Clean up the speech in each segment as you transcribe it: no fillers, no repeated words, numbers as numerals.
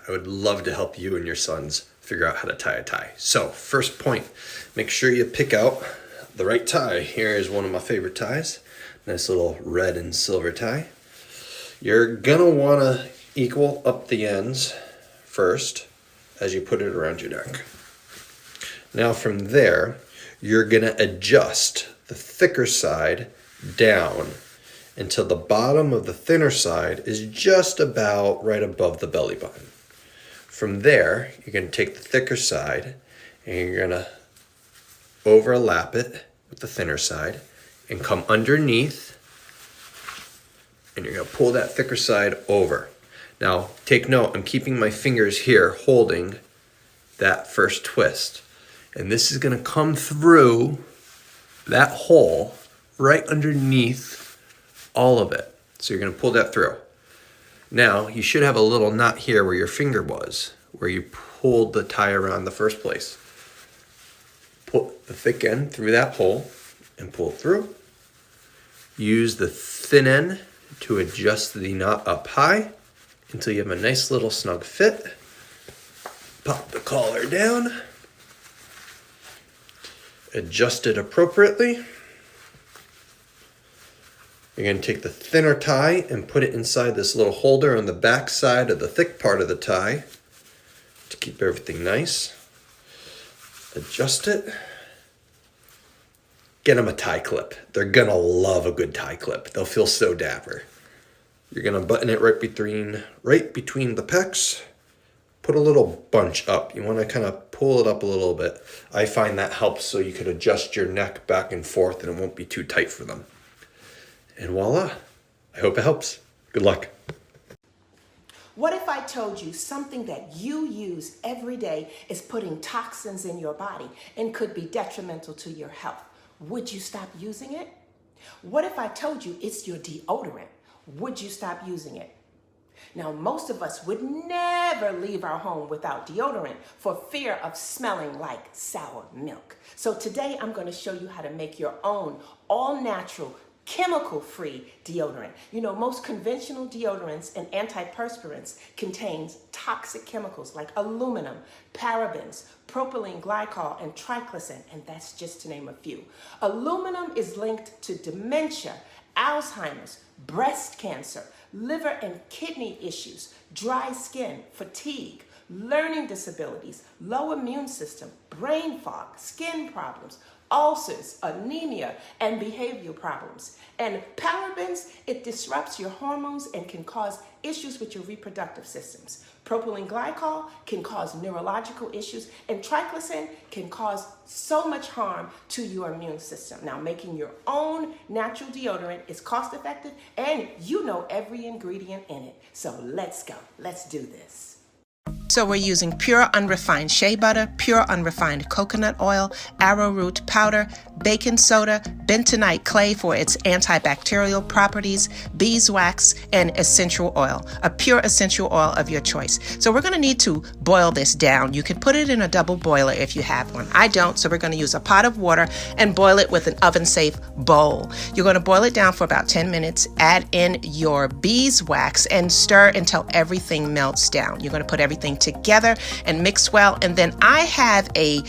I would love to help you and your sons figure out how to tie a tie. So first point, make sure you pick out the right tie. Here is one of my favorite ties. Nice little red and silver tie. You're gonna wanna equal up the ends first as you put it around your neck. Now from there, you're gonna adjust the thicker side down until the bottom of the thinner side is just about right above the belly button. From there, you're gonna take the thicker side and you're gonna overlap it with the thinner side and come underneath, and you're gonna pull that thicker side over. Now, take note, I'm keeping my fingers here holding that first twist. And this is gonna come through that hole right underneath all of it. So you're gonna pull that through. Now, you should have a little knot here where your finger was, where you pulled the tie around the first place. Pull the thick end through that hole and pull it through. Use the thin end to adjust the knot up high until you have a nice little snug fit. Pop the collar down. Adjust it appropriately. You're going to take the thinner tie and put it inside this little holder on the back side of the thick part of the tie to keep everything nice. Adjust it. Get them a tie clip. They're going to love a good tie clip. They'll feel so dapper. You're going to button it right between the pecs. Put a little bunch up. You want to kind of pull it up a little bit. I find that helps so you can adjust your neck back and forth and it won't be too tight for them. And voila, I hope it helps. Good luck. What if I told you something that you use every day is putting toxins in your body and could be detrimental to your health? Would you stop using it? What if I told you it's your deodorant? Would you stop using it? Now, most of us would never leave our home without deodorant for fear of smelling like sour milk. So today I'm going to show you how to make your own all-natural, chemical-free deodorant. You know, most conventional deodorants and antiperspirants contains toxic chemicals like aluminum, parabens, propylene glycol, and triclosan, and that's just to name a few. Aluminum is linked to dementia, Alzheimer's, breast cancer, liver and kidney issues, dry skin, fatigue, learning disabilities, low immune system, brain fog, skin problems, ulcers, anemia, and behavioral problems. And parabens, it disrupts your hormones and can cause issues with your reproductive systems. Propylene glycol can cause neurological issues, and triclosan can cause so much harm to your immune system. Now, making your own natural deodorant is cost effective, and you know every ingredient in it. So let's go. Let's do this. So we're using pure unrefined shea butter, pure unrefined coconut oil, arrowroot powder, baking soda, bentonite clay for its antibacterial properties, beeswax, and essential oil, a pure essential oil of your choice. So we're going to need to boil this down. You can put it in a double boiler if you have one. I don't, so we're going to use a pot of water and boil it with an oven-safe bowl. You're going to boil it down for about 10 minutes, add in your beeswax, and stir until everything melts down. You're going to put everything together and mix well, and then I have a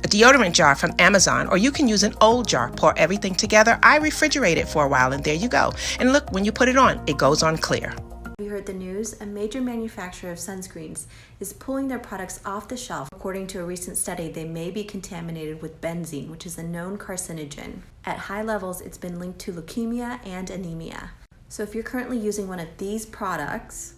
deodorant jar from Amazon, or you can use an old jar. Pour everything together. I refrigerate it for a while, and there you go. And look, when you put it on, it goes on clear. We heard the news, a major manufacturer of sunscreens is pulling their products off the shelf. According to a recent study, they may be contaminated with benzene, which is a known carcinogen. At high levels, it's been linked to leukemia and anemia. So if you're currently using one of these products,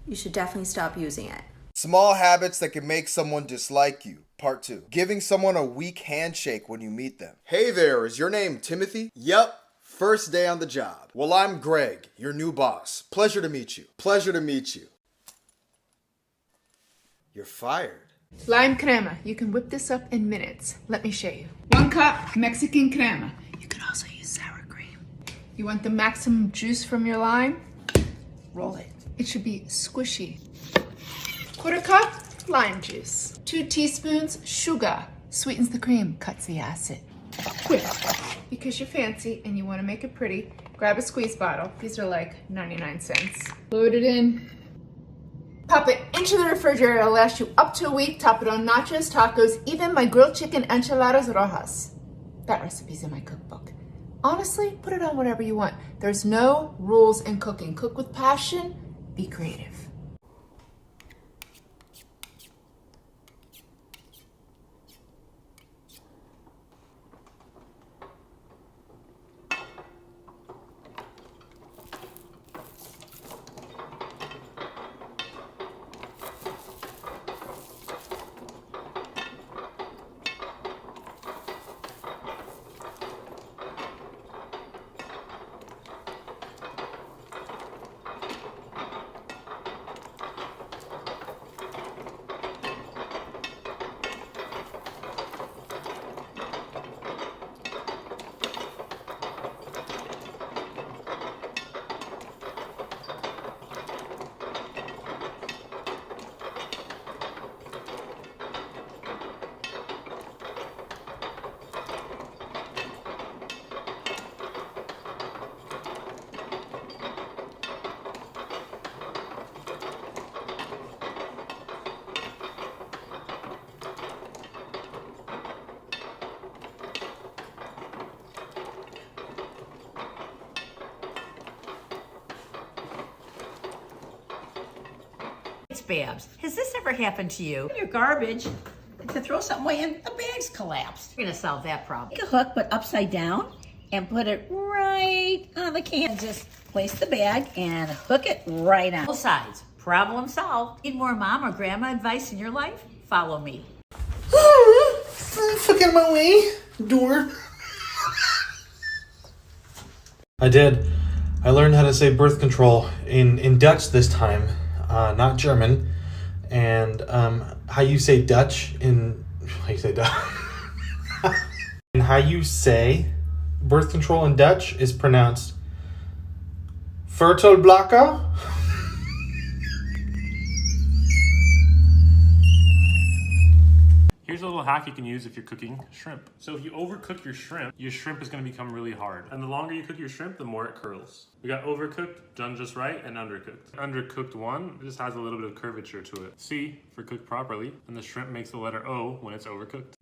you should definitely stop using it. Small habits that can make someone dislike you. Part 2. Giving someone a weak handshake when you meet them. Hey there, is your name Timothy? Yep. First day on the job. Well, I'm Greg, your new boss. Pleasure to meet you. Pleasure to meet you. You're fired. Lime crema. You can whip this up in minutes. Let me show you. 1 cup Mexican crema. You can also use sour cream. You want the maximum juice from your lime? Roll it. It should be squishy. 1/4 cup lime juice. 2 teaspoons sugar. Sweetens the cream, cuts the acid. Whip. Because you're fancy and you want to make it pretty, grab a squeeze bottle. These are like 99 cents. Load it in. Pop it into the refrigerator. It'll last you up to a week. Top it on nachos, tacos, even my grilled chicken enchiladas rojas. That recipe's in my cookbook. Honestly, put it on whatever you want. There's no rules in cooking. Cook with passion, be creative. Babs, has this ever happened to you? Your garbage, to throw something away and the bag's collapsed. We're gonna solve that problem. Take a hook, but upside down, and put it right on the can. Just place the bag and hook it right on. Both sides. Problem solved. Need more mom or grandma advice in your life? Follow me. Fuck out of my way, door. I did. I learned how to say birth control in Dutch this time, not German. And how you say Dutch in how you say Dutch and how you say birth control in Dutch is pronounced Vertelblakker. Here's a little hack you can use if you're cooking shrimp. So if you overcook your shrimp is going to become really hard. And the longer you cook your shrimp, the more it curls. We got overcooked, done just right, and undercooked. Undercooked one just has a little bit of curvature to it. C for cooked properly, and the shrimp makes the letter O when it's overcooked.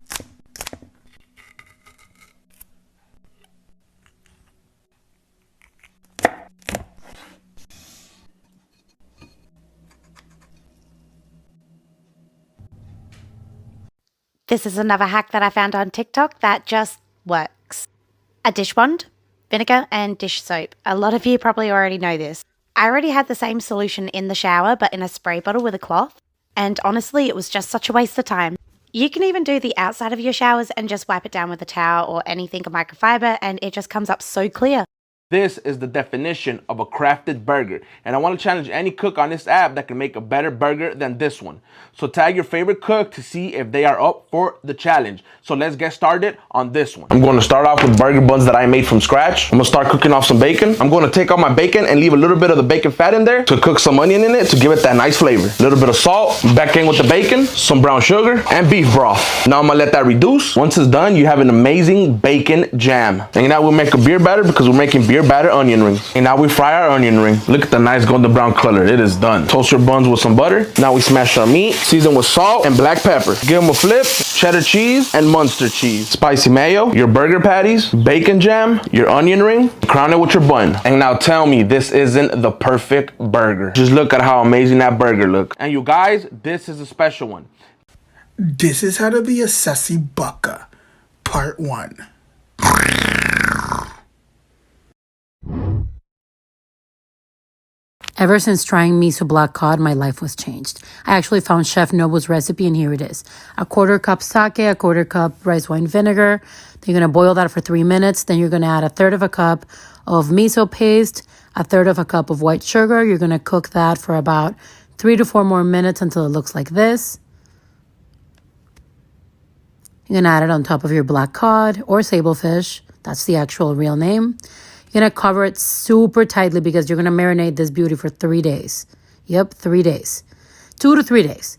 This is another hack that I found on TikTok that just works. A dish wand, vinegar, and dish soap. A lot of you probably already know this. I already had the same solution in the shower, but in a spray bottle with a cloth. And honestly, it was just such a waste of time. You can even do the outside of your showers and just wipe it down with a towel or anything of microfiber, and it just comes up so clear. This is the definition of a crafted burger, and I want to challenge any cook on this app that can make a better burger than this one. So tag your favorite cook to see if they are up for the challenge. So let's get started on this one. I'm going to start off with burger buns that I made from scratch. I'm going to start cooking off some bacon. I'm going to take out my bacon and leave a little bit of the bacon fat in there to cook some onion in it to give it that nice flavor. A little bit of salt, back in with the bacon, some brown sugar, and beef broth. Now I'm going to let that reduce. Once it's done, you have an amazing bacon jam. And now we'll make a beer batter because we're making beer batter onion rings. And now we fry our onion ring. Look at the nice golden brown color. It is done. Toast your buns with some butter. Now we smash our meat, season with salt and black pepper. Give them a flip, cheddar cheese and Munster cheese. Spicy mayo, your burger patties, bacon jam, your onion ring, crown it with your bun. And now tell me this isn't the perfect burger. Just look at how amazing that burger looks. And you guys, this is a special one. This is how to be a sassy bucka, part 1. Ever since trying miso black cod, my life was changed. I actually found Chef Nobu's recipe, and here it is. A 1/4 cup sake, a 1/4 cup rice wine vinegar. Then you're going to boil that for 3 minutes. Then you're going to add 1/3 cup of miso paste, 1/3 cup of white sugar. You're going to cook that for about 3 to 4 more minutes until it looks like this. You're going to add it on top of your black cod or sablefish. That's the actual real name. You're going to cover it super tightly because you're going to marinate this beauty for 3 days. Yep, 3 days. 2 to 3 days.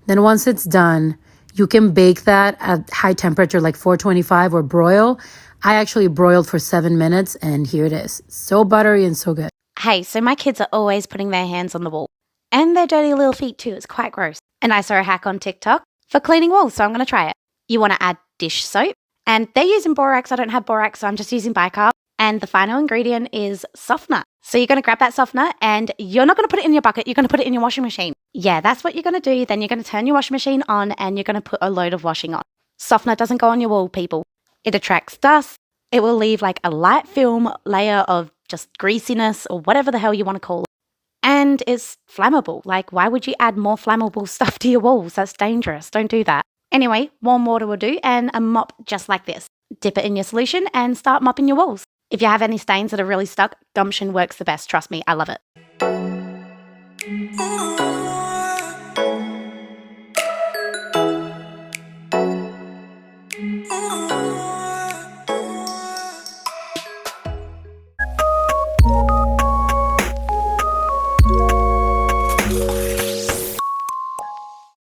Then once it's done, you can bake that at high temperature like 425 or broil. I actually broiled for 7 minutes and here it is. So buttery and so good. Hey, so my kids are always putting their hands on the wall. And their dirty little feet too. It's quite gross. And I saw a hack on TikTok for cleaning walls, so I'm going to try it. You want to add dish soap, and they're using borax. I don't have borax, so I'm just using bicarb. And the final ingredient is softener. So you're going to grab that softener and you're not going to put it in your bucket. You're going to put it in your washing machine. Yeah, that's what you're going to do. Then you're going to turn your washing machine on and you're going to put a load of washing on. Softener doesn't go on your wall, people. It attracts dust. It will leave like a light film layer of just greasiness or whatever the hell you want to call it. And it's flammable. Like, why would you add more flammable stuff to your walls? That's dangerous. Don't do that. Anyway, warm water will do, and a mop just like this. Dip it in your solution and start mopping your walls. If you have any stains that are really stuck, gumption works the best. Trust me, I love it.